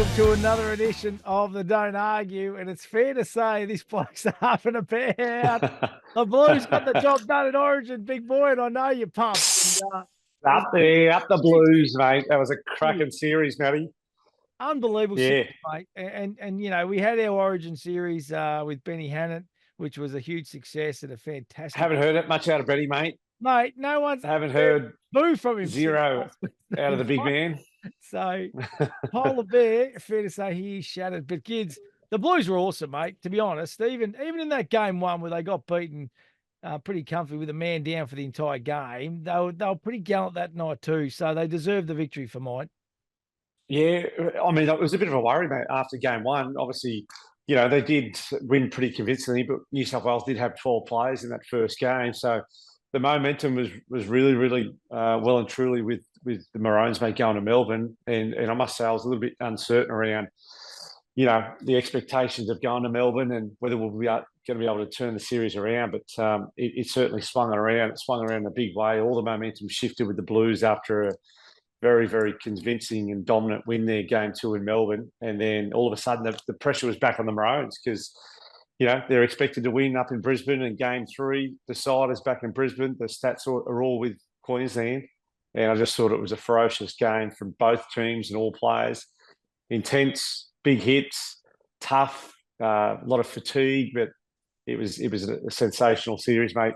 welcome to another edition of the Don't Argue. And it's fair to say this bloke's having a about. The Blues got the job done at Origin, big boy, and I know you're pumped. And, it was Up there, up the huge, Blues, mate. That was a huge, cracking series, Matty. unbelievable series, Yeah. mate. And you know, we had our Origin series with Benny Hannant, which was a huge success and a fantastic. Haven't heard it much out of Betty, mate. Mate, no one's Haven't heard boo from him since zero last week. out of the big man. So Polar Bear, fair to say he is shattered. But kids, the Blues were awesome, mate. To be honest, even in that game one where they got beaten pretty comfortably with a man down for the entire game, they were pretty gallant that night too. So they deserved the victory for mine. Yeah, I mean, it was a bit of a worry, mate, after game one. Obviously, you know, they did win pretty convincingly, but New South Wales did have 12 players in that first game. So the momentum was really, really well and truly with the Maroons, mate, going to Melbourne. And I must say, I was a little bit uncertain around, you know, the expectations of going to Melbourne and whether we'll be going to be able to turn the series around. But it certainly swung it around. It swung around in a big way. All the momentum shifted with the Blues after a very, very convincing and dominant win there, game two in Melbourne. And then all of a sudden, the pressure was back on the Maroons because, you know, they're expected to win up in Brisbane, and game three, the side is back in Brisbane. The stats are all with Queensland. And I just thought it was a ferocious game from both teams and all players. Intense, big hits, tough, a lot of fatigue, but it was a sensational series, mate.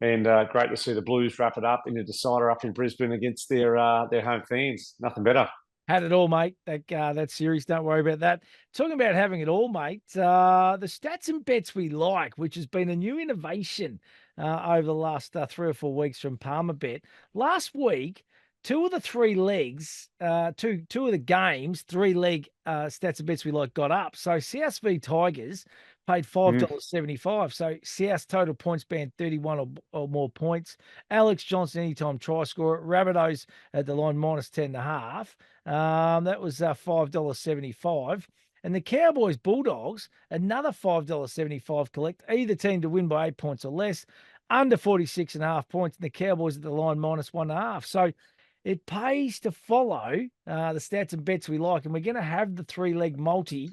And great to see the Blues wrap it up in a decider up in Brisbane against their home fans. Nothing better. Had it all, mate. That series, don't worry about that. Talking about having it all, mate. The stats and bets we like, which has been a new innovation over the last 3 or 4 weeks from Palmerbet. Last week, two of the three legs, two of the games, 3-leg stats and bets we like got up. So South v Tigers paid $5.75. So South total points band 31 or more points. Alex Johnson anytime try scorer. Rabbitohs at the line minus 10.5. That was $5.75. And the Cowboys Bulldogs, another $5.75 collect. Either team to win by 8 points or less, under 46.5 points. And the Cowboys at the line minus 1.5. So it pays to follow the stats and bets we like, and we're going to have the 3-leg multi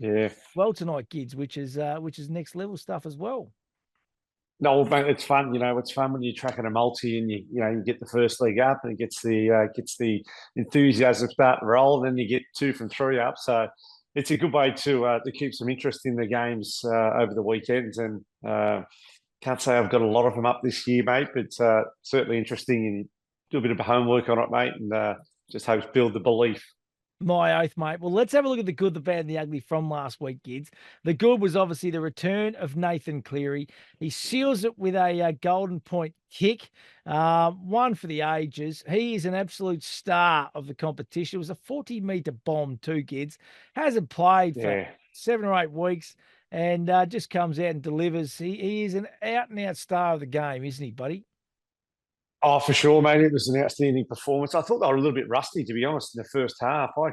well tonight, kids, which is next level stuff as well. No, mate, it's fun. You know, it's fun when you're tracking a multi and you get the first leg up and it gets the enthusiasm start to roll, and then you get 2 from 3 up. So it's a good way to keep some interest in the games over the weekends. And can't say I've got a lot of them up this year, mate, but certainly interesting, and do a bit of homework on it, mate, and just hopes build the belief. My oath, mate. Well, let's have a look at the good, the bad, and the ugly from last week, kids. The good was obviously the return of Nathan Cleary. He seals it with a golden point kick, one for the ages. He is an absolute star of the competition. It was a 40-meter bomb too, kids. Hasn't played for 7 or 8 weeks, and just comes out and delivers. He is an out-and-out star of the game, isn't he, buddy? Oh, for sure, mate. It was an outstanding performance. I thought they were a little bit rusty, to be honest, in the first half. I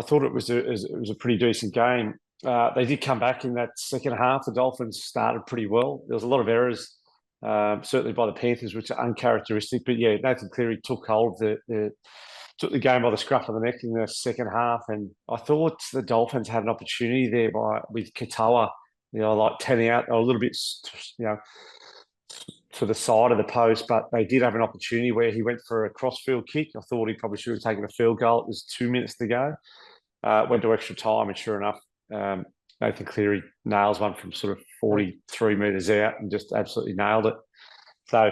thought it was a pretty decent game. They did come back in that second half. The Dolphins started pretty well. There was a lot of errors, certainly by the Panthers, which are uncharacteristic. But yeah, Nathan Cleary took hold of took the game by the scruff of the neck in the second half, and I thought the Dolphins had an opportunity there with Katoa. You know, like 10 out, a little bit, you know, to the side of the post, but they did have an opportunity where he went for a cross-field kick. I thought he probably should have taken a field goal. It was 2 minutes to go. Went to extra time, and sure enough, Nathan Cleary nails one from sort of 43 metres out and just absolutely nailed it. So,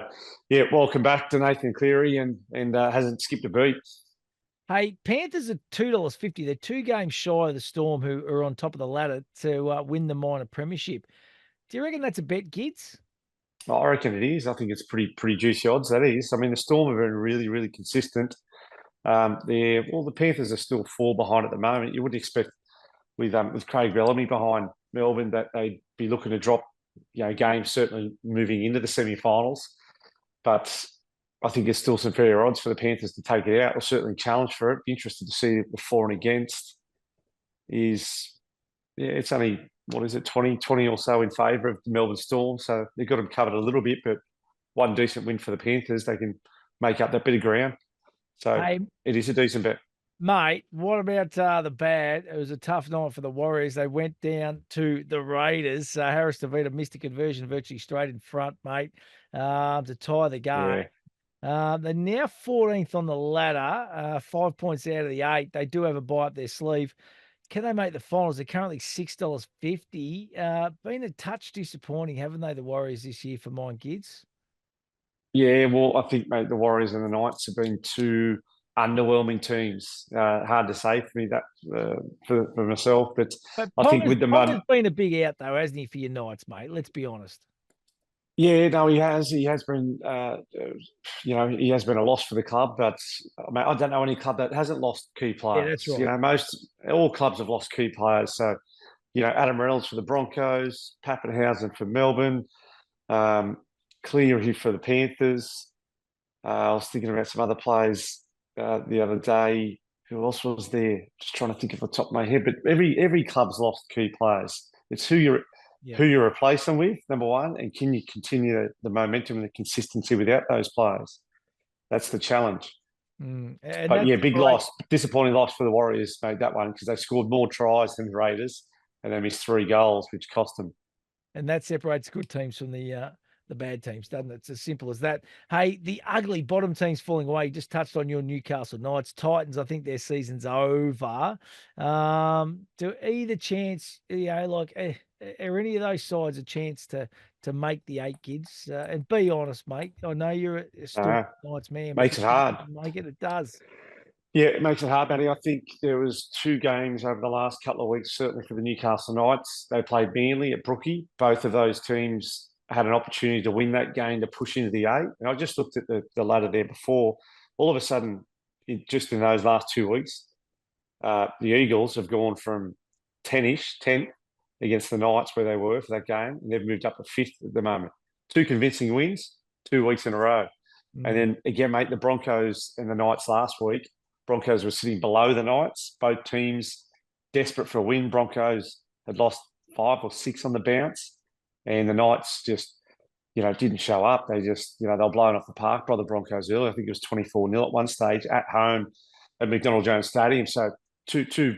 yeah, welcome back to Nathan Cleary, and hasn't skipped a beat. Hey, Panthers are $2.50. They're 2 games shy of the Storm, who are on top of the ladder to win the minor premiership. Do you reckon that's a bet, kids? I reckon it is. I think it's pretty juicy odds, that is. I mean, the Storm have been really, really consistent. The Panthers are still 4 behind at the moment. You wouldn't expect with Craig Bellamy behind Melbourne that they'd be looking to drop, you know, games certainly moving into the semi-finals. But I think there's still some fair odds for the Panthers to take it out. They'll certainly challenge for it. Be interested to see the for and against it's only, what is it, 20 or so in favour of the Melbourne Storm. So they've got them covered a little bit, but one decent win for the Panthers, they can make up that bit of ground. So it is a decent bet. Mate, what about the bad? It was a tough night for the Warriors. They went down to the Raiders. Harris DeVita missed a conversion virtually straight in front, mate, to tie the game. Yeah. They're now 14th on the ladder, 5 points out of the 8. They do have a bye up their sleeve. Can they make the finals? They're currently $6.50. Been a touch disappointing, haven't they, the Warriors this year for mine kids? Yeah, well, I think, mate, the Warriors and the Knights have been two underwhelming teams. Hard to say for me that for myself, but But I think with the Ponga's mud, been a big out though, hasn't he, for your Knights, mate? Let's be honest. yeah, no, he has. He has been, he has been a loss for the club. But I don't know any club that hasn't lost key Yeah, that's players. right. All clubs have lost key players. So, Adam Reynolds for the Broncos, Pappenhausen for Melbourne, um, Cleary for the Panthers. I was thinking about some other players the other day. Who else was there? Just trying to think off the top of my head. But every club's lost key players. It's who you replace them with, number one, and can you continue the momentum and the consistency without those players? That's the challenge. And But that's yeah, big loss, disappointing loss for the Warriors. Made that one because they scored more tries than the Raiders, and they missed 3 goals, which cost them. And that separates good teams from the bad teams, doesn't it? It's as simple as that. Hey, the ugly bottom teams falling away. You just touched on your Newcastle Knights. Titans, I think their season's over. Do either chance, are any of those sides a chance to make the 8 kids? And be honest, mate. I know you're a Storm Knights man, but Makes it hard. make it. It does. Yeah, it makes it hard, Matty. I think there was 2 games over the last couple of weeks, certainly for the Newcastle Knights. They played Manly at Brookie. Both of those teams had an opportunity to win that game to push into the 8. And I just looked at the ladder there before. All of a sudden, just in those last 2 weeks, the Eagles have gone from 10th against the Knights where they were for that game, and they've moved up to 5th at the moment. 2 convincing wins, 2 weeks in a row. And then again, mate, the Broncos and the Knights last week, Broncos were sitting below the Knights. Both teams desperate for a win. Broncos had lost 5 or 6 on the bounce, and the Knights just, didn't show up. They just, they were blown off the park by the Broncos early. I think it was 24-0 at one stage at home at McDonald Jones Stadium. So two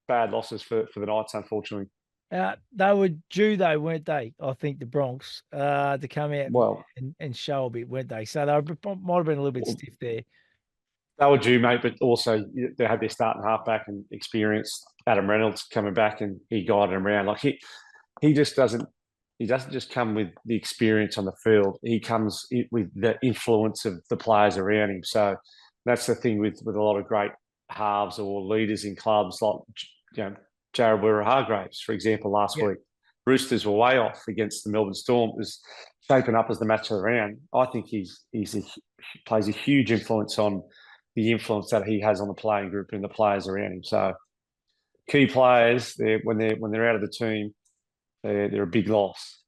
bad losses for the Knights, unfortunately. They were due though, weren't they? I think the Bronx to come out and show a bit, weren't they? So they might have been a little bit stiff there. They were due, mate, but also they had their starting halfback and experienced Adam Reynolds coming back, and he guided them around. Like he just doesn't. He doesn't just come with the experience on the field. He comes with the influence of the players around him. So that's the thing with a lot of great halves or leaders in clubs, like Jared Waerea-Hargreaves, for example, last week. Roosters were way off against the Melbourne Storm. It was shaping up as the match of the round. I think he plays a huge influence on the influence that he has on the playing group and the players around him. So key players, when they're out of the team, they're a big loss.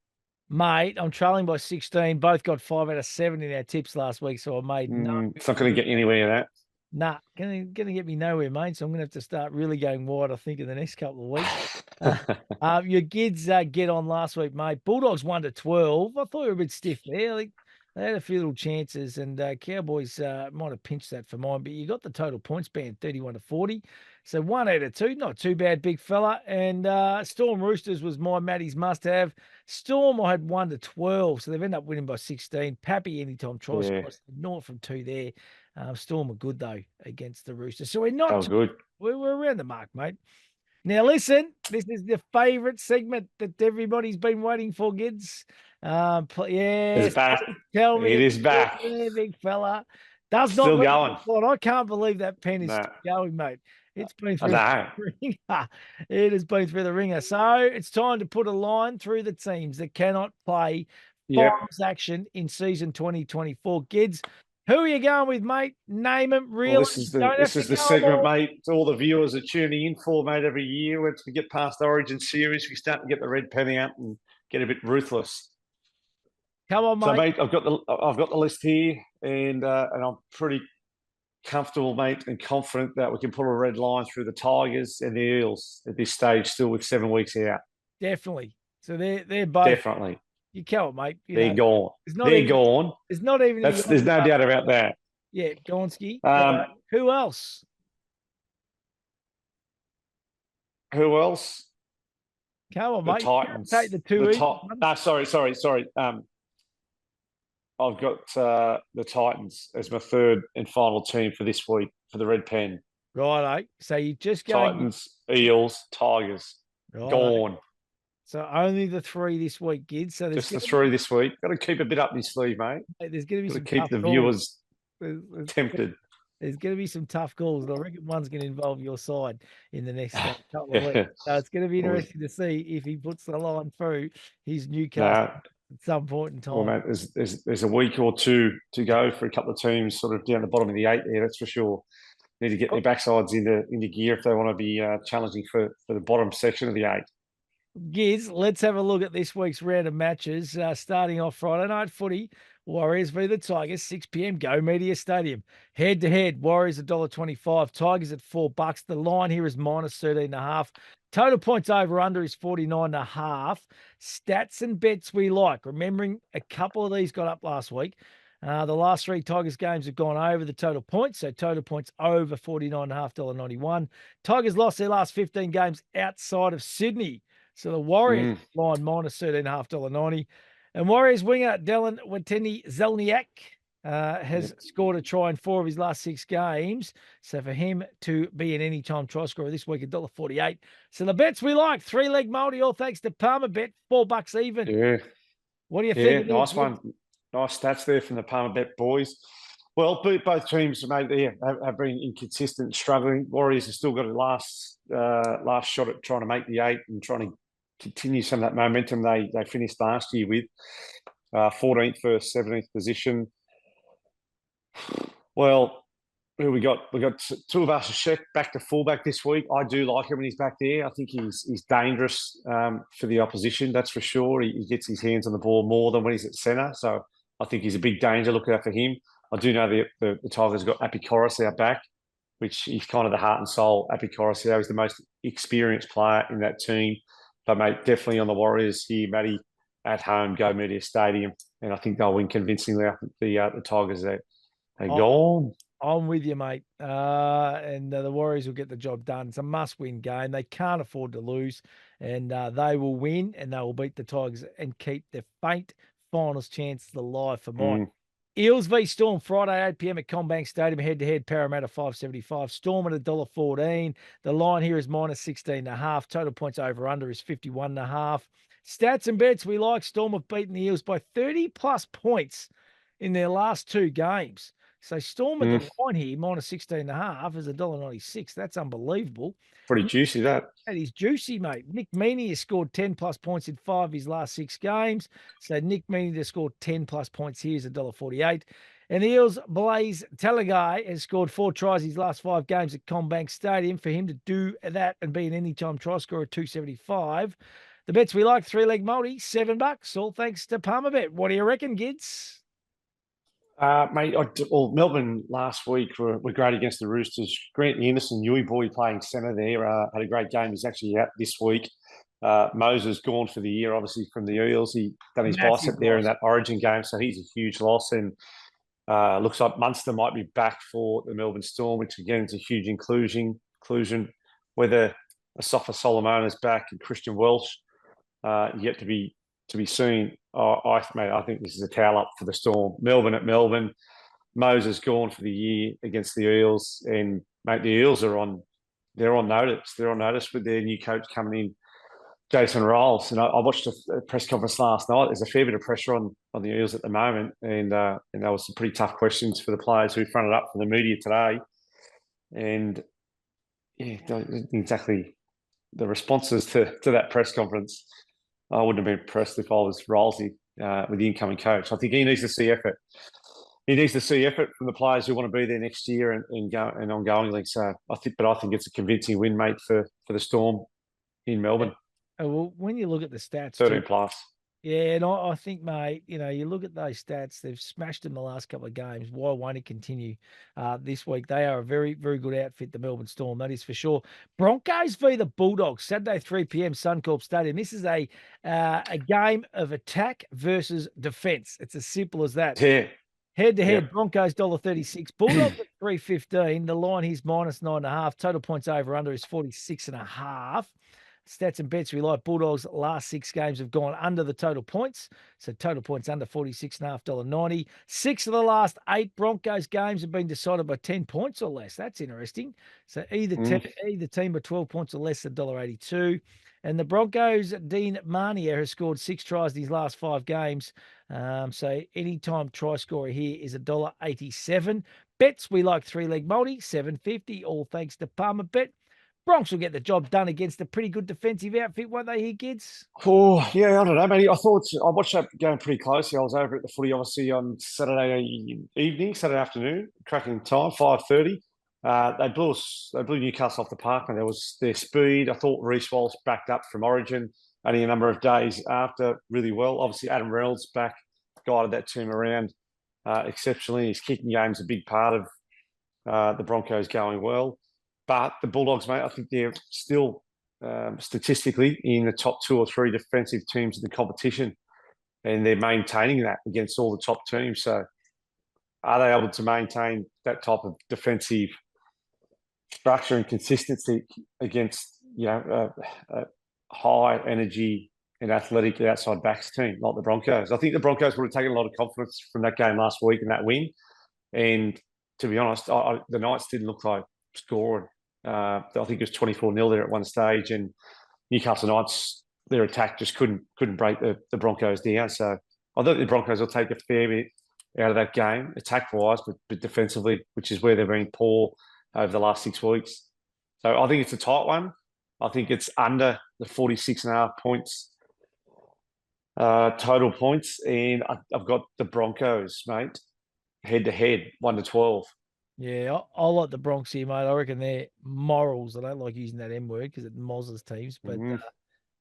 Mate, I'm trailing by 16. Both got 5 out of 7 in our tips last week, so I made no. It's not going to get anywhere that. Nah, gonna get me nowhere, mate. So I'm gonna have to start really going wide, I think, in the next couple of weeks. Your kids get on last week, mate. Bulldogs 1-12. I thought you were a bit stiff there. I think they had a few little chances, and Cowboys might have pinched that for mine. But you got the total points band 31-40. So 1 out of 2, not too bad, big fella. And Storm Roosters was my Matty's must-have. Storm, I had 1-12, so they've ended up winning by 16. Pappy anytime try scores, naught from 2 there. Storm are good though against the Roosters, so we're not good. We're around the mark, mate. Now listen, this is the favourite segment that everybody's been waiting for, kids. It's back. Tell me it is back. Yeah, big fella. Does still not going. I can't believe that pen is still going, mate. It's been through the ringer. It has been through the ringer. So it's time to put a line through the teams that cannot play finals action in season 2024. Kids, who are you going with, mate? Name them. Really? Well, this is the segment, mate. It's all the viewers are tuning in for, mate, every year. Once we get past the Origin series, we start to get the red pen out and get a bit ruthless. Come on, mate. So, mate, I've got the list here, and I'm pretty comfortable, mate, and confident that we can put a red line through the Tigers and the Eels at this stage, still with 7 weeks out. Definitely. So they're both definitely. You can't, mate. They're gone. They're gone. There's not even. There's no doubt about that. Yeah, Gonski. Who else? Who else? Come on, The mate. You can't Titans. take the two The easy top. ones. No, sorry. I've got the Titans as my third and final team for this week for the Red Pen. Righto. So you're just going. Titans, Eels, Tigers. Righto. Gone. So only the three this week, kids. So Just the three this week. Got to keep a bit up my sleeve, mate. there's going to be Got to some keep tough the calls. viewers There's, tempted. there's going to be some tough calls, and I reckon one's going to involve your side in the next couple of weeks. So it's going to be interesting to see if he puts the line through his Newcastle Nah, at some point in time. well, mate, there's a week or two to go for a couple of teams sort of down the bottom of the eight there, that's for sure. Need to get their backsides into gear if they want to be challenging for the bottom section of the eight. Giz, let's have a look at this week's round of matches. Starting off Friday night footy, Warriors v the Tigers, 6 p.m. Go Media Stadium. Head to head, Warriors $1.25, Tigers at $4. The line here is -13.5. Total points over under is 49.5. Stats and bets we like. Remembering a couple of these got up last week. The last three Tigers games have gone over the total points, so total points over $49.5, $91. Tigers lost their last 15 games outside of Sydney. So the Warriors line -13.5, $90. And Warriors winger Dylan Watene-Zelniak has scored a try in 4 of his last 6 games. So for him to be an anytime try scorer this week, $1.48. So the bets we like, 3-leg multi, all thanks to Palmer Bet, $4 even. Yeah. What do you think? Nice one. Nice stats there from the Palmer Bet boys. Well, both teams, mate, have been inconsistent, struggling. Warriors have still got a last shot at trying to make the 8 and trying to continue some of that momentum they finished last year with. 14th versus 17th position. Well, who we got? We got Tuivasa-Sheck back to fullback this week. I do like him when he's back there. I think he's dangerous for the opposition, that's for sure. He gets his hands on the ball more than when he's at centre. So I think he's a big danger. Look out for him. I do know the Tigers got Api Koroisau back, which he's kind of the heart and soul. Api Koroisau is the most experienced player in that team. But, mate, definitely on the Warriors here, Matty, at home, Go Media Stadium. And I think they'll win convincingly. I think the Tigers are gone. I'm with you, mate. And the Warriors will get the job done. It's a must-win game. They can't afford to lose. And they will win, and they will beat the Tigers and keep their faint finals chances alive for mine. Eels v Storm, Friday, 8 p.m. at CommBank Stadium, head-to-head, Parramatta $5.75, Storm at $1.14. The line here is -16.5. Total points over under is 51.5. Stats and bets we like. Storm have beaten the Eels by 30-plus points in their last 2 games. So Storm at the line here, -16.5 is $1.96. That's unbelievable. Pretty juicy, that. That is juicy, mate. Nick Meaney has scored 10-plus points in 5 of his last 6 games. So Nick Meaney to score 10-plus points here is $1.48. And the Eels, Blaze Talagai has scored 4 tries his last 5 games at CommBank Stadium. For him to do that and be an anytime try scorer at $2.75. The bets we like, 3-leg multi, $7. All thanks to Palmer Bet. What do you reckon, Gids? Mate, Melbourne last week were great against the Roosters. Grant Anderson, Yui boy playing centre there, had a great game. He's actually out this week. Moses gone for the year, obviously, from the Eels. He done his bicep there in that Origin game, so he's a huge loss. And looks like Munster might be back for the Melbourne Storm, which, again, is a huge inclusion. Whether Asafa Solomon is back and Christian Welsh, yet to be seen. I think this is a towel up for the Storm. Melbourne at Melbourne. Moses gone for the year against the Eels, and mate, the Eels are on. They're on notice. They're on notice with their new coach coming in, Jason Rolls. And I watched a press conference last night. There's a fair bit of pressure on the Eels at the moment, and there was some pretty tough questions for the players who fronted up for the media today. And yeah, exactly the responses to that press conference. I wouldn't have been impressed if I was Rolsey with the incoming coach. I think he needs to see effort. He needs to see effort from the players who want to be there next year and ongoingly. So I think it's a convincing win, mate, for the Storm in Melbourne. Well, when you look at the stats, 13 plus. Yeah, and I think, mate, you look at those stats, they've smashed in the last couple of games. Why won't it continue this week? They are a very, very good outfit, the Melbourne Storm, that is for sure. Broncos v the Bulldogs, Saturday, 3 p.m, Suncorp Stadium. This is a game of attack versus defence. It's as simple as that. Yeah. Head-to-head, Broncos $1.36, Bulldogs at 3:15. The line here's -9.5. Total points over under is 46.5. Stats and bets we like. Bulldogs last 6 games have gone under the total points. So total points under 46.5, $1.90. 6 of the last 8 Broncos games have been decided by 10 points or less. That's interesting. So either team by 12 points or less, $1.82. And the Broncos, Dean Marnier has scored 6 tries in his last 5 games. So anytime try scorer here is $1.87. Bets, we like 3-leg multi, $7.50, all thanks to Palmer Bet. Bronx will get the job done against a pretty good defensive outfit, won't they, here, kids? Oh, yeah, I don't know, mate. I watched that game pretty closely. I was over at the footy, obviously, on Saturday evening, Saturday afternoon, cracking time, 5:30. They blew Newcastle off the park, and there was their speed. I thought Reece Walsh backed up from Origin only a number of days after really well. Obviously, Adam Reynolds back, guided that team around exceptionally. His kicking game's a big part of the Broncos going well. But the Bulldogs, mate, I think they're still statistically in the top 2 or 3 defensive teams in the competition, and they're maintaining that against all the top teams. So are they able to maintain that type of defensive structure and consistency against, a high energy and athletic outside backs team like the Broncos? I think the Broncos would have taken a lot of confidence from that game last week and that win. And to be honest, the Knights didn't look like scoring. I think it was 24-0 there at one stage, and Newcastle Knights, their attack just couldn't break the Broncos down. So I think the Broncos will take a fair bit out of that game, attack-wise, but defensively, which is where they've been poor over the last 6 weeks. So I think it's a tight one. I think it's under the 46.5 points, total points, and I've got the Broncos, mate, head-to-head, 1-12. Yeah, I like the Bronx here, mate. I reckon they're morals. I don't like using that M word because it mozzles teams, but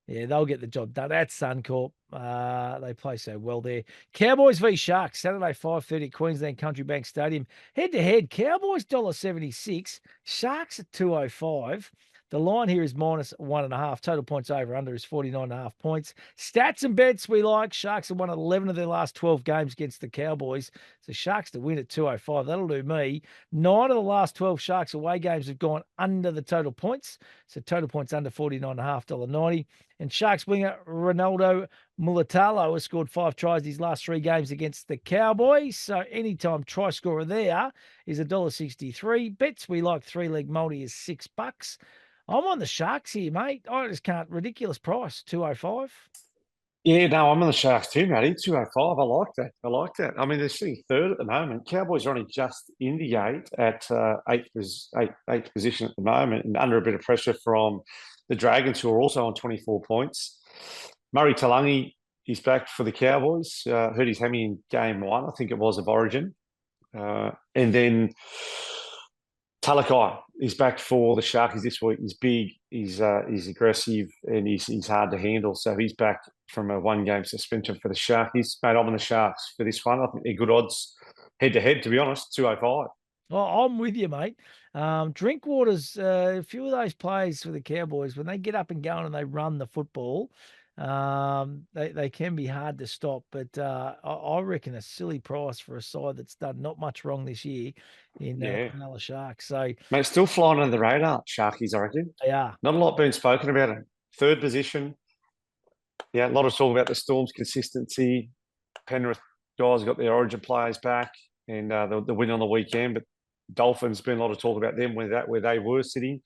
yeah, they'll get the job done at Suncorp. They play so well there. Cowboys v Sharks, Saturday 5:30 at Queensland Country Bank Stadium. Head to head, Cowboys $1.76, Sharks at 2.05. The line here is -1.5. Total points over under is 49.5 points. Stats and bets we like. Sharks have won 11 of their last 12 games against the Cowboys. So Sharks to win at 2.05. That'll do me. 9 of the last 12 Sharks away games have gone under the total points. So total points under 49.5, $1.90. And Sharks winger Ronaldo Mulatalo has scored 5 tries in his last 3 games against the Cowboys. So anytime try scorer there is $1.63. Bets we like 3-leg multi is $6. I'm on the Sharks here, mate. I just can't. Ridiculous price, 2.05. Yeah, no, I'm on the Sharks too, Matty. 2.05. I like that. I mean, they're sitting third at the moment. Cowboys are only just in the 8 at eighth position at the moment, and under a bit of pressure from the Dragons, who are also on 24 points. Murray Talangi is back for the Cowboys. Hurt his hammy in game 1, I think it was, of Origin. And then Talakai is back for the Sharkies this week. He's big, he's aggressive, and he's hard to handle. So he's back from a 1-game suspension for the Sharkies. Mate, I'm on the Sharks for this one. I think they're good odds head-to-head, to be honest, 2.05. Oh, I'm with you, mate. Drinkwater's a few of those players for the Cowboys, when they get up and going and they run the football, they can be hard to stop. But I reckon a silly price for a side that's done not much wrong this year in Cronulla Sharks. So, mate, still flying under the radar, Sharkies, I reckon. They are. Not a lot being spoken about it. 3rd position. Yeah, a lot of talk about the Storm's consistency. Penrith guys got their Origin players back, and the win on the weekend. But Dolphins, been a lot of talk about them where they were sitting,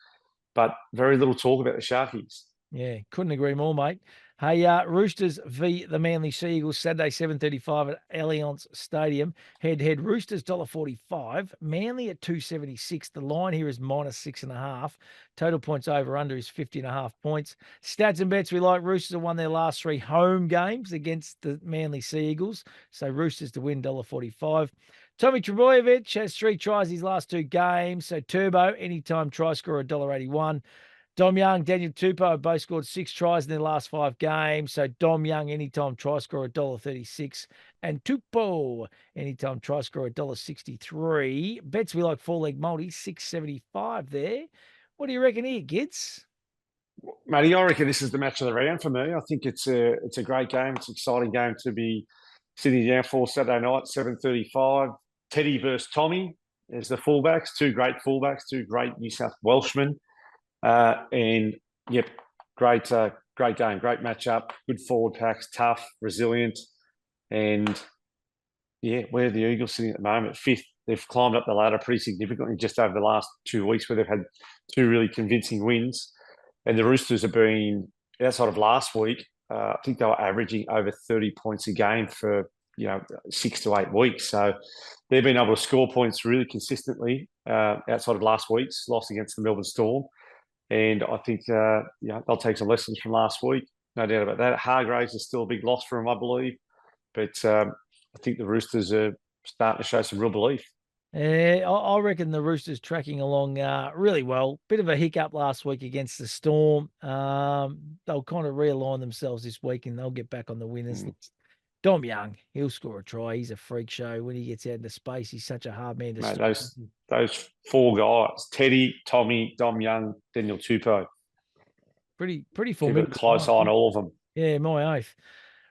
but very little talk about the Sharkies. Yeah, couldn't agree more, mate. Hey, Roosters v the Manly Sea Eagles, Saturday 7:35 at Allianz Stadium. Head-to-head, Roosters $1.45, Manly at 2.76. The line here is -6.5. Total points over under is 50.5 points. Stats and bets we like. Roosters have won their last 3 home games against the Manly Sea Eagles. So Roosters to win $1.45. Tommy Trbojevic has 3 tries his last 2 games. So Turbo, anytime try scorer, $1.81. Dom Young, Daniel Tupou have both scored 6 tries in their last 5 games. So Dom Young, anytime try scorer, $1.36. And Tupou, anytime try scorer, $1.63. Bets we like 4-leg multi, $6.75 there. What do you reckon here, Gids? Matty, I reckon this is the match of the round for me. I think it's a great game. It's an exciting game to be sitting down for Saturday night, 7:35. Teddy versus Tommy. as the fullbacks, two great fullbacks, two great New South Welshmen. And, yep, great game, great matchup, good forward packs, tough, resilient. And, yeah, where are the Eagles sitting at the moment? 5th. They've climbed up the ladder pretty significantly just over the last 2 weeks where they've had 2 really convincing wins. And the Roosters have been, outside of last week, I think they were averaging over 30 points a game for, 6 to 8 weeks. So they've been able to score points really consistently outside of last week's loss against the Melbourne Storm. And I think they'll take some lessons from last week, no doubt about that. Hargraves is still a big loss for them, I believe. But I think the Roosters are starting to show some real belief. I reckon the Roosters tracking along really well. Bit of a hiccup last week against the Storm. They'll kind of realign themselves this week and they'll get back on the winners list. Dom Young, he'll score a try. He's a freak show when he gets out into space. He's such a hard man to stop. Those 4 guys: Teddy, Tommy, Dom Young, Daniel Tupou. Pretty formidable. Keep a close eye on all of them. Yeah, my oath.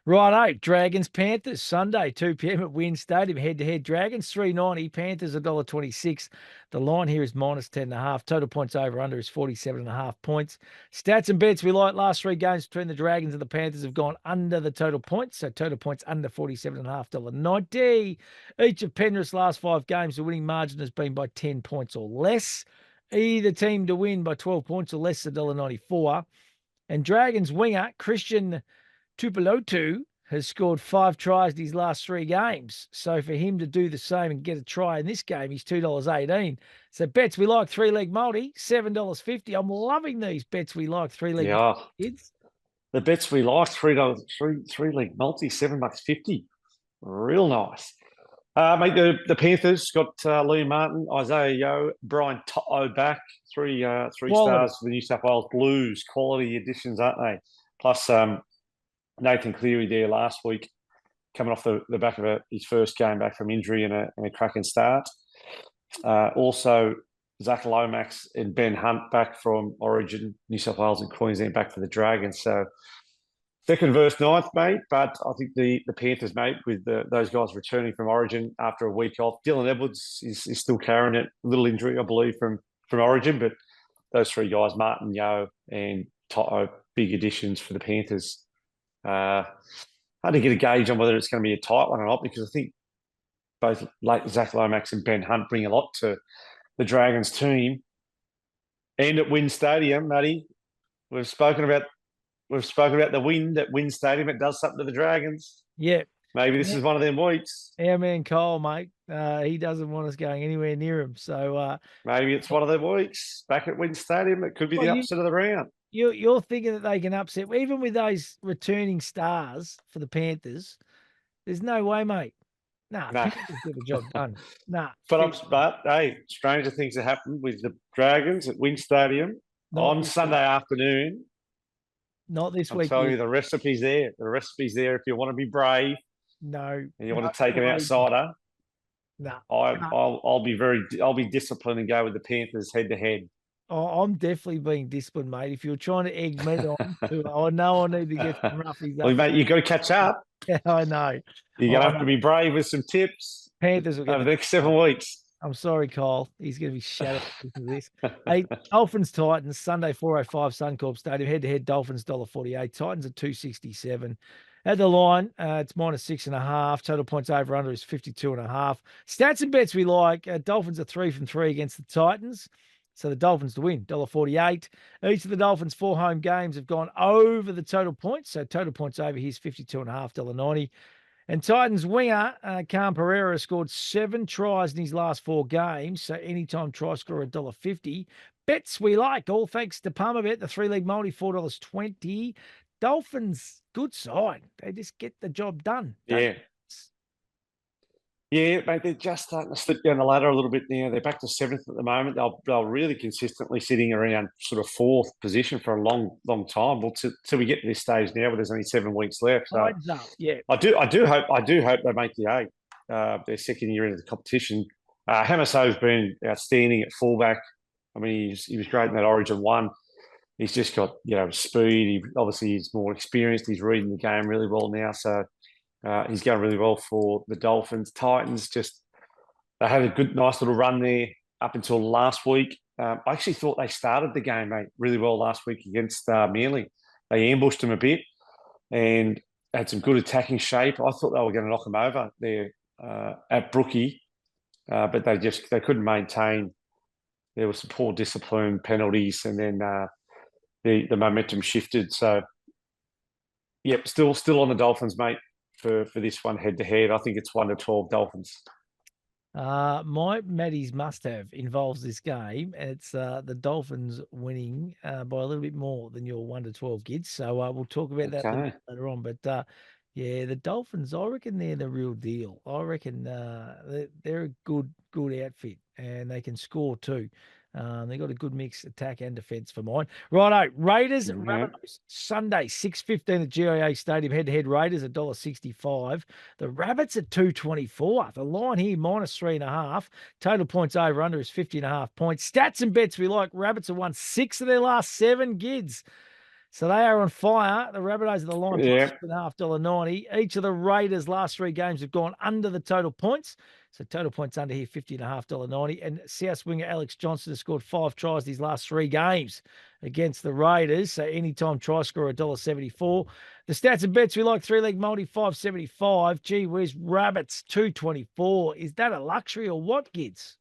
Righto, Dragons, Panthers, Sunday, 2 p.m. at WIN Stadium, head-to-head. Dragons, $3.90, Panthers, $1.26. The line here is -10.5. Total points over under is 47.5 points. Stats and bets we like. Last 3 games between the Dragons and the Panthers have gone under the total points, so total points under 47.5, $1.90. Each of Penrith's last 5 games, the winning margin has been by 10 points or less. Either team to win by 12 points or less, $1.94. And Dragons winger, Christian Tuipulotu, has scored 5 tries in his last 3 games. So for him to do the same and get a try in this game, he's $2.18. So bets we like 3-leg multi, $7.50. I'm loving these bets we like 3-leg multi, kids. The bets we like, $3-leg multi, $7.50. Real nice. Mate, the Panthers got Liam Martin, Isaiah Yeo, Brian To'o back. 3 stars for the New South Wales Blues. Quality additions, aren't they? Plus, Nathan Cleary there last week, coming off the back of his first game back from injury and a cracking start. Also, Zach Lomax and Ben Hunt back from Origin, New South Wales and Queensland, back for the Dragons. So 2nd versus 9th, mate. But I think the Panthers, mate, with those guys returning from Origin after a week off. Dylan Edwards is still carrying it. A little injury, I believe, from Origin. But those 3 guys, Martin, Yeo and To'o, big additions for the Panthers. Hard to get a gauge on whether it's going to be a tight one or not, because I think both Zach Lomax and Ben Hunt bring a lot to the Dragons team. And at WIN Stadium, Matty, we've spoken about the wind at WIN Stadium. It does something to the Dragons. Yeah. Maybe this is one of them weeks. Our man Cole, mate, he doesn't want us going anywhere near him. So maybe it's one of them weeks back at WIN Stadium. It could be the upset of the round. You're thinking that they can upset, even with those returning stars for the Panthers. There's no way, mate. Nah. Panthers get the job done. Nah. But hey, stranger things have happened with the Dragons at WIN Stadium on Sunday afternoon. Not this week. I'm telling you, the recipe's there. The recipe's there if you want to be brave. No. And you want to take an outsider. No. I'll be disciplined and go with the Panthers head to head. Oh, I'm definitely being disciplined, mate. If you're trying to egg me on, I know I need to get some roughies. Well, mate, you've got to catch up. Yeah, I know. You're going to have to be brave with some tips. Panthers over the next 7 weeks. I'm sorry, Kyle. He's going to be shattered with this. Hey, Dolphins Titans Sunday 4:05 Suncorp Stadium, head to head. Dolphins $1.48. Titans at 2.67. At the line, it's -6.5. Total points over under is 52.5. Stats and bets we like. Dolphins are 3 from 3 against the Titans. So the Dolphins to win, $1.48. Each of the Dolphins' 4 home games have gone over the total points. So total points over here is 52.5, $1.90. And Titans winger, Cam Pereira, scored 7 tries in his last 4 games. So anytime try scorer, $1.50. Bets we like, all thanks to Palmerbet, the 3-leg multi, $4.20. Dolphins, good side. They just get the job done. Yeah. Yeah, mate, they're just starting to slip down the ladder a little bit now. They're back to 7th at the moment. They're really consistently sitting around sort of 4th position for a long time. Well, till we get to this stage now, where there's only 7 weeks left. So yeah, I do hope they make the 8. Their second year into the competition. Hamaso's been outstanding at fullback. I mean, he was great in that Origin 1. He's just got speed. He's more experienced. He's reading the game really well now. So. He's going really well for the Dolphins. Titans, just They had a good, nice little run there up until last week. I actually thought they started the game, mate, really well last week against Manly. They ambushed them a bit and had some good attacking shape. I thought they were going to knock them over there at Brookie, but they couldn't maintain. There was some poor discipline, penalties, and then the momentum shifted. So, yep, still on the Dolphins, mate, for this one head to head. I think it's 1-12 Dolphins. My Maddie's must-have involves this game. It's the Dolphins winning by a little bit more than your 1-12 kids. So we'll talk about that later on. But yeah, the Dolphins, I reckon they're the real deal. I reckon they're a good outfit, and they can score too. They got a good mix, attack and defence for mine. Righto, Raiders, Rabbitohs, Sunday, 6:15 at GIA Stadium, head-to-head Raiders, $1.65. The Rabbits at 2.24. The line here, -3.5. Total points over under is 50.5 points. Stats and bets we like. Rabbits have won 6 of their last 7 gids. So they are on fire. The Rabbitohs are the line, $6.5.90. Each of the Raiders' last 3 games have gone under the total points. So total points under here, $50.5.90. And South winger Alex Johnson has scored 5 tries these last 3 games against the Raiders. So anytime try scorer, $1.74. The stats and bets we like, 3-leg multi, $5.75. Gee whiz, Rabbits, $2.24. Is that a luxury or what, kids?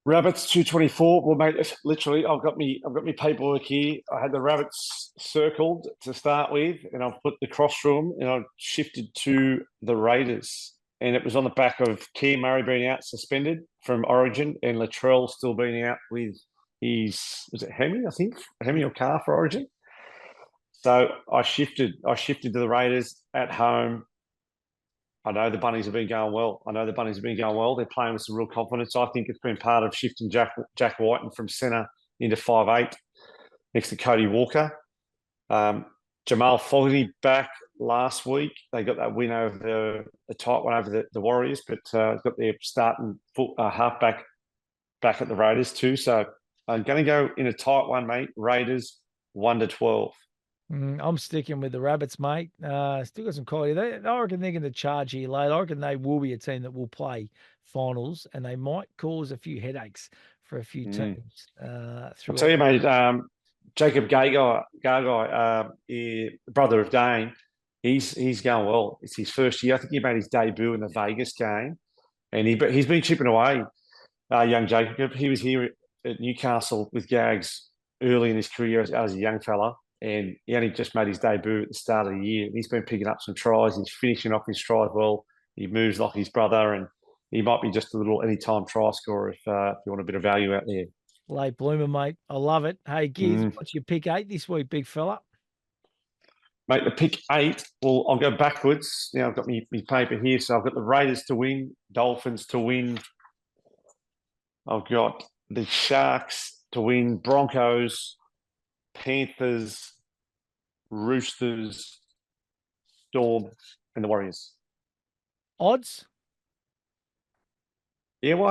Rabbits 2.24. Well, mate, literally, I've got me paperwork here. I had the Rabbits circled to start with, and I've put the cross through them, and I've shifted to the Raiders. And it was on the back of Keir Murray being out suspended from Origin, and Latrell still being out with was it Hemi? I think Hemi or calf for Origin. So I shifted to the Raiders at home. I know the Bunnies have been going well. They're playing with some real confidence. I think it's been part of shifting Jack Whiten from centre into 5'8", next to Cody Walker. Jamal Fogarty back last week. They got that win over the tight one over the Warriors, but got their starting halfback back at the Raiders too. So I'm going to go in a tight one, mate. Raiders 1-12. I'm sticking with the Rabbits, mate. Still got some quality. I reckon they're going to charge here late. I reckon they will be a team that will play finals, and they might cause a few headaches for a few teams. I'll tell you, mate, Jacob Gagai, brother of Dane, he's going well. It's his first year. I think he made his debut in the Vegas game, and he's been chipping away. Young Jacob, he was here at Newcastle with Gags early in his career as a young fella. And he only just made his debut at the start of the year. He's been picking up some tries. He's finishing off his stride well. He moves like his brother, and he might be just a little anytime try scorer if you want a bit of value out there. Late bloomer, mate. I love it. Hey, Giz, what's your pick 8 this week, big fella? Mate, the pick 8, well, I'll go backwards. Now I've got my paper here. So I've got the Raiders to win, Dolphins to win. I've got the Sharks to win, Broncos, Panthers, Roosters, Storm, and the Warriors. Odds? Yeah, well, I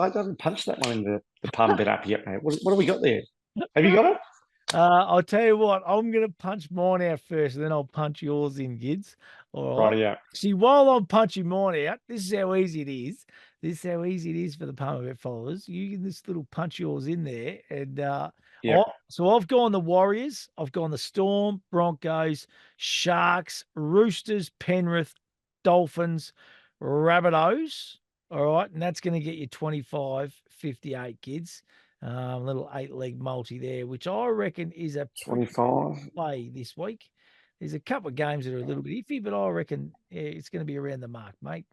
haven't punched that one in the palm bet up yet, mate. What have we got there? Have you got it? I'll tell you what, I'm going to punch mine out first, and then I'll punch yours in, Gids. All right. Yeah. See, while I'm punching mine out, this is how easy it is. This is how easy it is for the Palmer Bet followers. You can just little punch yours in there. And so I've gone the Warriors. I've gone the Storm, Broncos, Sharks, Roosters, Penrith, Dolphins, Rabbitohs. All right. And that's going to get you 25.58, kids. Little 8-leg multi there, which I reckon is a 25 play this week. There's a couple of games that are a little bit iffy, but I reckon it's going to be around the mark, mate.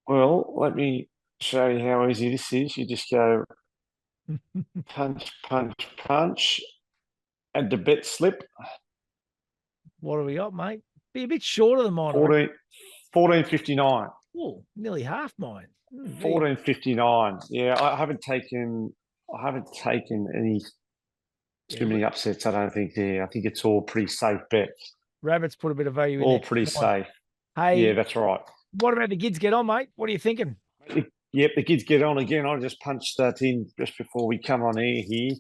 Well, let me show you how easy this is. You just go punch, punch, punch, and the bet slip. What do we got, mate? Be a bit shorter than mine. 14.59. Oh, nearly half mine. 14.59. Yeah, I haven't taken any too many upsets. I don't think there. I think it's all pretty safe bets. Rabbits put a bit of value in. All pretty safe. Hey, yeah, that's right. What about the kids get on, mate? What are you thinking? Yep, the kids get on again. I just punched that in just before we come on air here,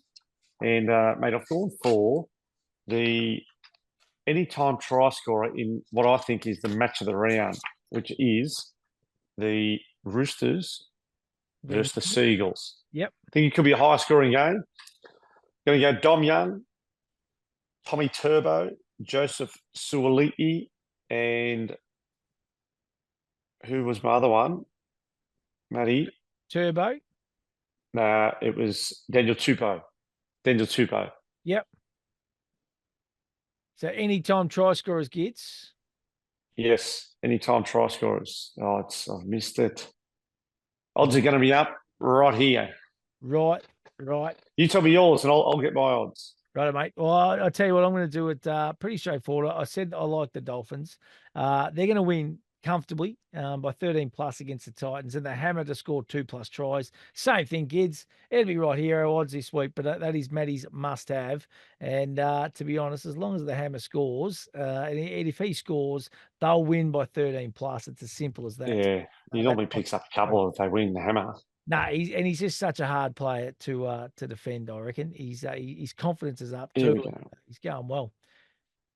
and mate, I've gone for the anytime try scorer in what I think is the match of the round, which is the Roosters versus the Win. Seagulls. Yep. I think it could be a high scoring game. Going to go Dom Young, Tommy Turbo, Joseph Suoliti, and who was my other one? Matty? Turbo. Nah, it was Daniel Tupou. Daniel Tupou. Yep. So anytime try scorers gets. Yes, anytime try scorers. Oh, I've missed it. Odds are going to be up right here. Right. You tell me yours, and I'll get my odds. Right, mate. Well, I'll tell you what, I'm going to do it pretty straightforward. I said I like the Dolphins. They're going to win comfortably by 13 plus against the Titans, and the Hammer to score 2+ tries. Same thing, kids. It'll be right here, our odds this week, but that is Matty's must-have. And to be honest, as long as the Hammer scores, and if he scores, they'll win by 13 plus. It's as simple as that. Yeah, he normally picks up a couple if they win the Hammer. No, he's just such a hard player to defend. I reckon his confidence is up Here too. we go. He's going well.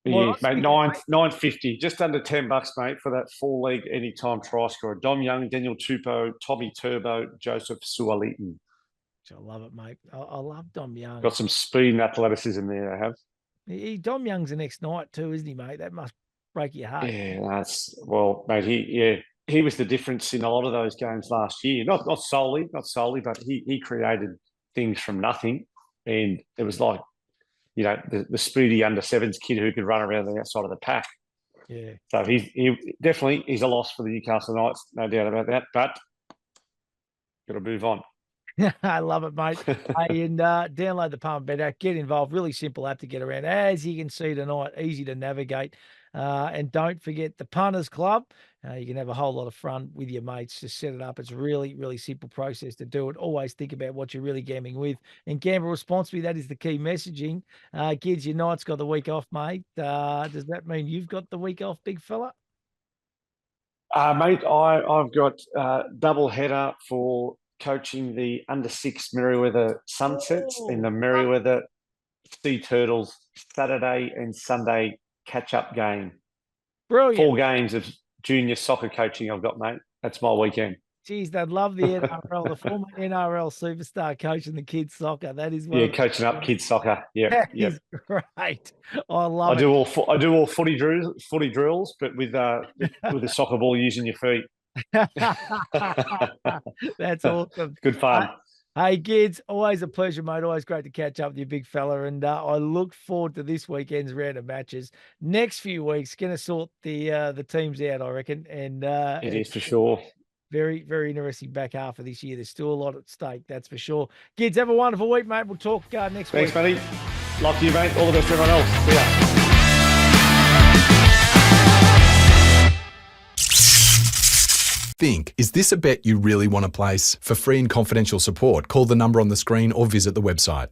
Yeah, mate, $9.50, just under $10, mate, for that 4-leg anytime try scorer. Dom Young, Daniel Tupou, Tommy Turbo, Joseph Suoliti. I love it, mate. I love Dom Young. Got some speed and athleticism there, they have. Dom Young's the next night too, isn't he, mate? That must break your heart. Yeah, mate. He was the difference in a lot of those games last year. Not solely, but he created things from nothing, and it was like, the speedy under sevens kid who could run around the outside of the pack. Yeah. So he's a loss for the Newcastle Knights, no doubt about that. But got to move on. I love it, mate. Hey, and download the Palm Bet app. Get involved. Really simple app to get around. As you can see tonight, easy to navigate. And don't forget the Punters Club. You can have a whole lot of fun with your mates. Just set it up. It's really, really simple process to do it. Always think about what you're really gambling with and gamble responsibly. That is the key messaging. Kids, your Knight's got the week off, mate. Does that mean you've got the week off, big fella? Mate, I've got double header for coaching the under-6 Merriweather Sunsets in the Merriweather Sea Turtles Saturday and Sunday catch-up game. Brilliant. 4 games of junior soccer coaching I've got, mate. That's my weekend. Geez, they'd love the NRL, the former NRL superstar coaching the kids soccer. That is coaching up kids soccer. Yeah, is great. I love it. I do all footy drills, but with a soccer ball using your feet. That's awesome. Good fun. Hey, kids, always a pleasure, mate. Always great to catch up with you, big fella. And I look forward to this weekend's round of matches. Next few weeks, going to sort the teams out, I reckon. And it is for sure. Very, very interesting back half of this year. There's still a lot at stake, that's for sure. Kids, have a wonderful week, mate. We'll talk next week. Thanks, buddy. Love you, mate. All the best to everyone else. See ya. Think, is this a bet you really want to place? For free and confidential support, call the number on the screen or visit the website.